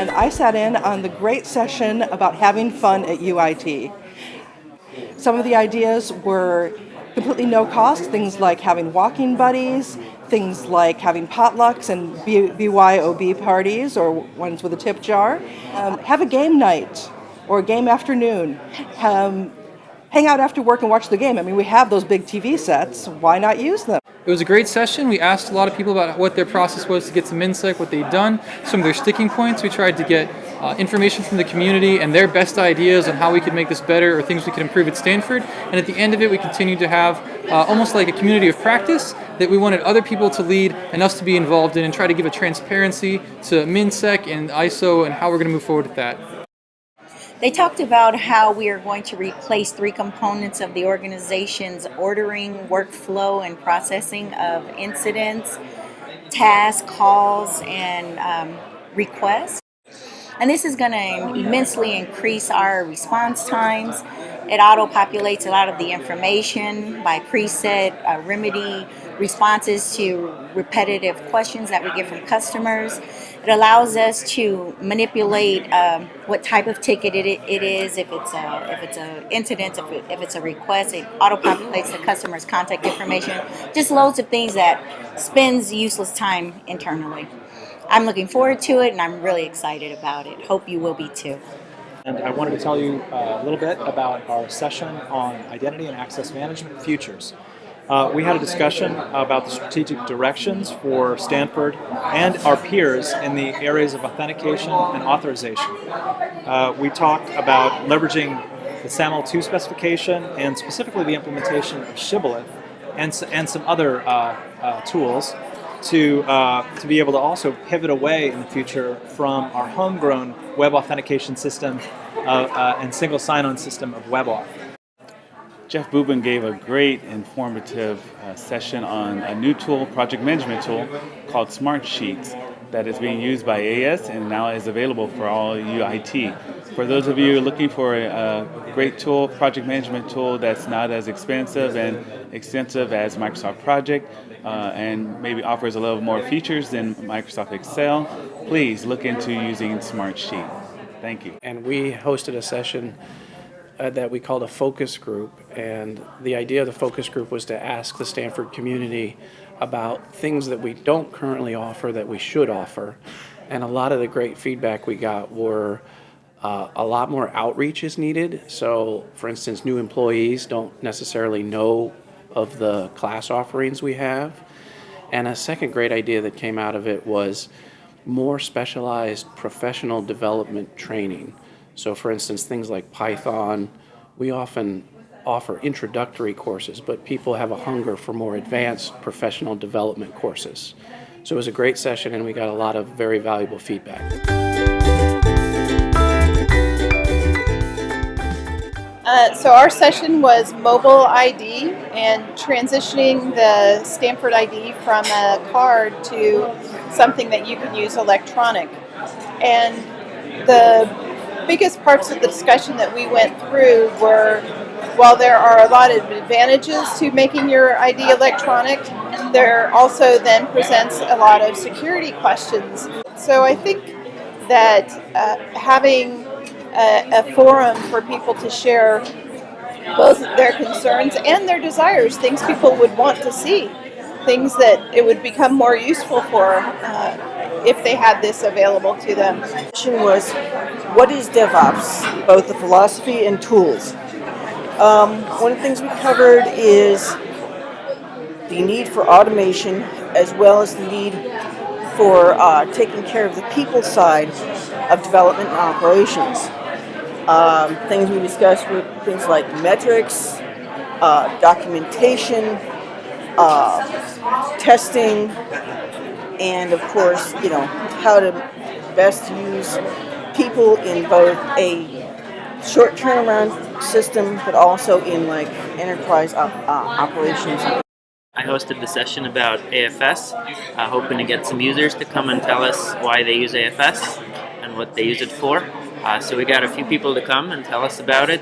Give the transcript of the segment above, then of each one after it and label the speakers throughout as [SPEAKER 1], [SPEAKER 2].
[SPEAKER 1] and I sat in on the great session about having fun at UIT. Some of the ideas were completely no cost, things like having walking buddies, things like having potlucks and BYOB parties or ones with a tip jar. Have a game night or a game afternoon. Hang out after work and watch the game. I mean, we have those big TV sets. Why not use them?
[SPEAKER 2] It was a great session. We asked a lot of people about what their process was to get some insight, what they'd done, some of their sticking points. We tried to get information from the community and their best ideas on how we could make this better or things we could improve at Stanford. And at the end of it, we continued to have almost like a community of practice that we wanted other people to lead and us to be involved in and try to give a transparency to MinSec and ISO and how we're going to move forward with that.
[SPEAKER 3] They talked about how we are going to replace 3 components of the organization's ordering, workflow, and processing of incidents, tasks, calls, and requests. And this is going to immensely increase our response times. It auto-populates a lot of the information by preset remedy responses to repetitive questions that we get from customers. It allows us to manipulate what type of ticket it is, if it's an incident, if it's a request. It auto-populates the customer's contact information. Just loads of things that spends useless time internally. I'm looking forward to it, and I'm really excited about it. Hope you will be too.
[SPEAKER 4] And I wanted to tell you a little bit about our session on identity and access management futures. We had a discussion about the strategic directions for Stanford and our peers in the areas of authentication and authorization. We talked about leveraging the SAML2 specification and specifically the implementation of Shibboleth and some other tools to be able to also pivot away in the future from our homegrown web authentication system and single sign-on system of WebAuth.
[SPEAKER 5] Jeff Bubin gave a great informative session on a new tool, project management tool, called Smart Sheets that is being used by AS and now is available for all UIT. For those of you looking for a great tool, project management tool that's not as expensive and extensive as Microsoft Project and maybe offers a little more features than Microsoft Excel, please look into using Smart Sheet. Thank you.
[SPEAKER 6] And we hosted a session that we called a focus group, and the idea of the focus group was to ask the Stanford community about things that we don't currently offer that we should offer. And a lot of the great feedback we got were a lot more outreach is needed. So for instance, new employees don't necessarily know of the class offerings we have. And a second great idea that came out of it was more specialized professional development training. So for instance, things like Python, we often offer introductory courses, but people have a hunger for more advanced professional development courses. So it was a great session, and we got a lot of very valuable feedback.
[SPEAKER 7] So our session was mobile ID and transitioning the Stanford ID from a card to something that you can use electronic. And the biggest parts of the discussion that we went through were, while there are a lot of advantages to making your ID electronic, there also then presents a lot of security questions. So I think that having a forum for people to share both their concerns and their desires, things people would want to see, things that it would become more useful for if they had this available to them.
[SPEAKER 8] The question was, what is DevOps, both the philosophy and tools? One of the things we covered is the need for automation as well as the need for taking care of the people side of development and operations. Things we discussed were things like metrics, documentation, testing, and of course, how to best use people in both a short turnaround system, but also in enterprise operations.
[SPEAKER 9] I hosted the session about AFS, hoping to get some users to come and tell us why they use AFS and what they use it for. So we got a few people to come and tell us about it.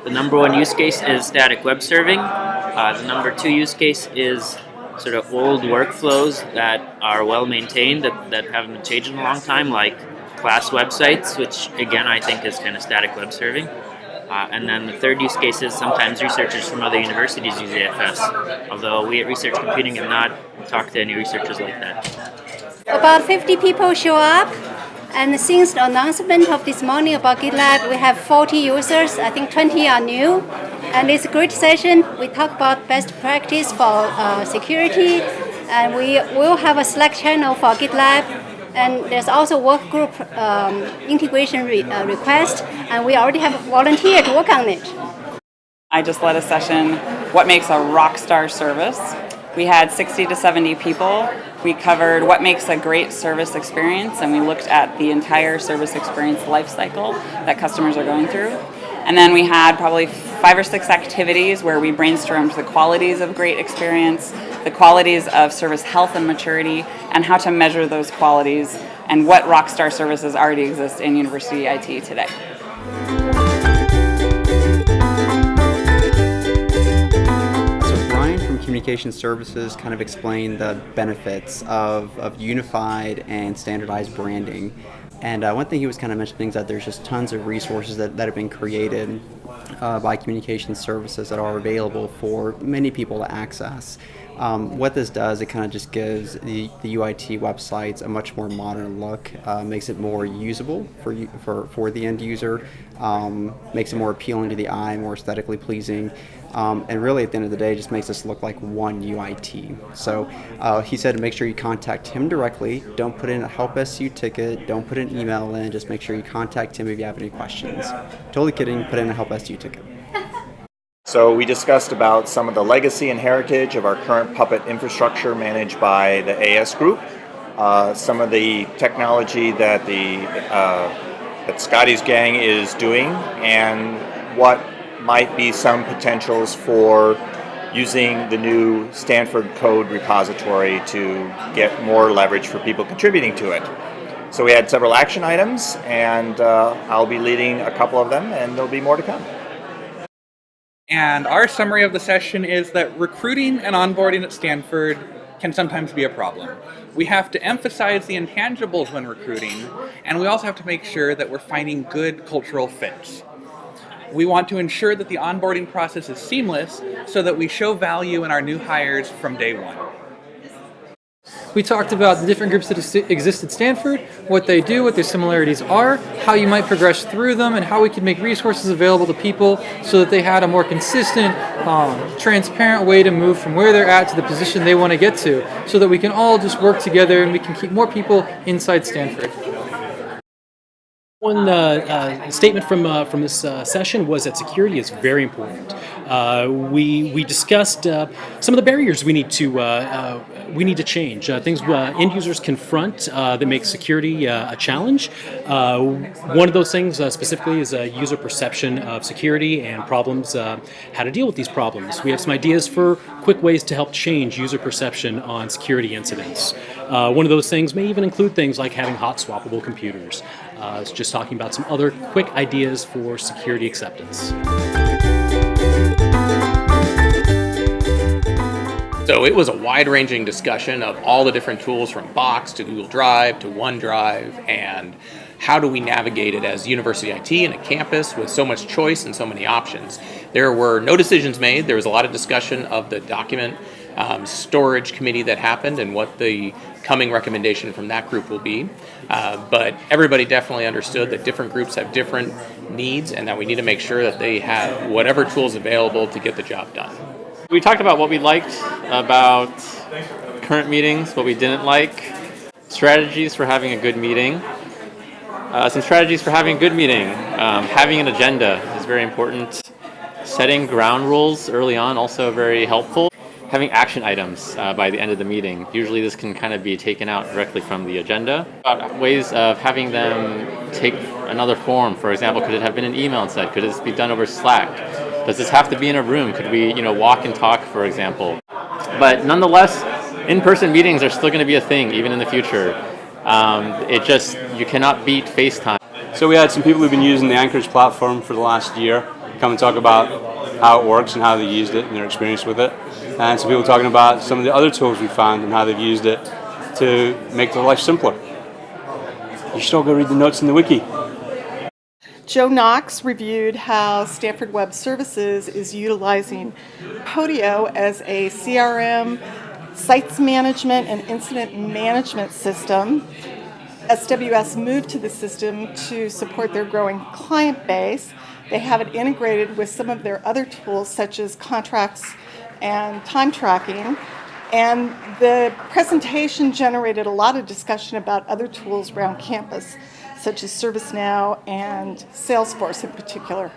[SPEAKER 9] The number one use case is static web serving. The number two use case is sort of old workflows that are well maintained, that haven't been changed in a long time, like class websites, which again I think is kind of static web serving. And then the third use case is sometimes researchers from other universities use AFS, although we at Research Computing have not talked to any researchers like that.
[SPEAKER 10] About 50 people show up, and since the announcement of this morning about GitLab, we have 40 users. I think 20 are new, and it's a great session. We talk about best practice for security, and we will have a Slack channel for GitLab. And there's also work group integration request, and we already have a volunteer to work on it.
[SPEAKER 11] I just led a session, what makes a rock star service. We had 60 to 70 people. We covered what makes a great service experience, and we looked at the entire service experience lifecycle that customers are going through. And then we had probably 5 or 6 activities where we brainstormed the qualities of great experience, the qualities of service health and maturity, and how to measure those qualities, and what rockstar services already exist in university IT today.
[SPEAKER 12] So Brian from Communication Services kind of explained the benefits of unified and standardized branding. And one thing he was kind of mentioning is that there's just tons of resources that have been created by communication services that are available for many people to access. What this does, it kind of just gives the UIT websites a much more modern look, makes it more usable for the end user, makes it more appealing to the eye, more aesthetically pleasing, and really at the end of the day just makes us look like one UIT. So he said to make sure you contact him directly, don't put in a help SU ticket, don't put an email in, just make sure you contact him if you have any questions. Totally kidding, put in a help SU ticket.
[SPEAKER 13] So we discussed about some of the legacy and heritage of our current Puppet infrastructure managed by the AS group, some of the technology that that Scotty's gang is doing, and what might be some potentials for using the new Stanford code repository to get more leverage for people contributing to it. So we had several action items, and I'll be leading a couple of them, and there'll be more to come.
[SPEAKER 14] And our summary of the session is that recruiting and onboarding at Stanford can sometimes be a problem. We have to emphasize the intangibles when recruiting, and we also have to make sure that we're finding good cultural fits. We want to ensure that the onboarding process is seamless so that we show value in our new hires from day one.
[SPEAKER 2] We talked about the different groups that exist at Stanford, what they do, what their similarities are, how you might progress through them, and how we could make resources available to people so that they had a more consistent, transparent way to move from where they're at to the position they want to get to, so that we can all just work together and we can keep more people inside Stanford.
[SPEAKER 15] One statement from this session was that security is very important. We discussed some of the barriers we need to change, things end users confront that make security a challenge. One of those things specifically is user perception of security and problems, how to deal with these problems. We have some ideas for quick ways to help change user perception on security incidents. One of those things may even include things like having hot swappable computers. It's just talking about some other quick ideas for security acceptance.
[SPEAKER 6] So it was a wide-ranging discussion of all the different tools from Box to Google Drive to OneDrive, and how do we navigate it as university IT and a campus with so much choice and so many options. There were no decisions made. There was a lot of discussion of the document storage committee that happened and what the coming recommendation from that group will be. But everybody definitely understood that different groups have different needs and that we need to make sure that they have whatever tools available to get the job done.
[SPEAKER 16] We talked about what we liked about current meetings, what we didn't like, strategies for having a good meeting. Some strategies for having a good meeting. Having an agenda is very important. Setting ground rules early on, also very helpful. Having action items by the end of the meeting. Usually this can kind of be taken out directly from the agenda. Ways of having them take another form. For example, could it have been an email instead? Could this be done over Slack? Does this have to be in a room? Could we, walk and talk, for example? But nonetheless, in-person meetings are still going to be a thing, even in the future. You cannot beat FaceTime.
[SPEAKER 17] So we had some people who've been using the Anchorage platform for the last year come and talk about how it works and how they used it and their experience with it. And some people talking about some of the other tools we found and how they've used it to make their life simpler. you should all go read the notes in the wiki.
[SPEAKER 7] Joe Knox reviewed how Stanford Web Services is utilizing Podio as a CRM, sites management, and incident management system. SWS moved to the system to support their growing client base. They have it integrated with some of their other tools, such as contracts and time tracking. And the presentation generated a lot of discussion about other tools around campus, such as ServiceNow and Salesforce in particular.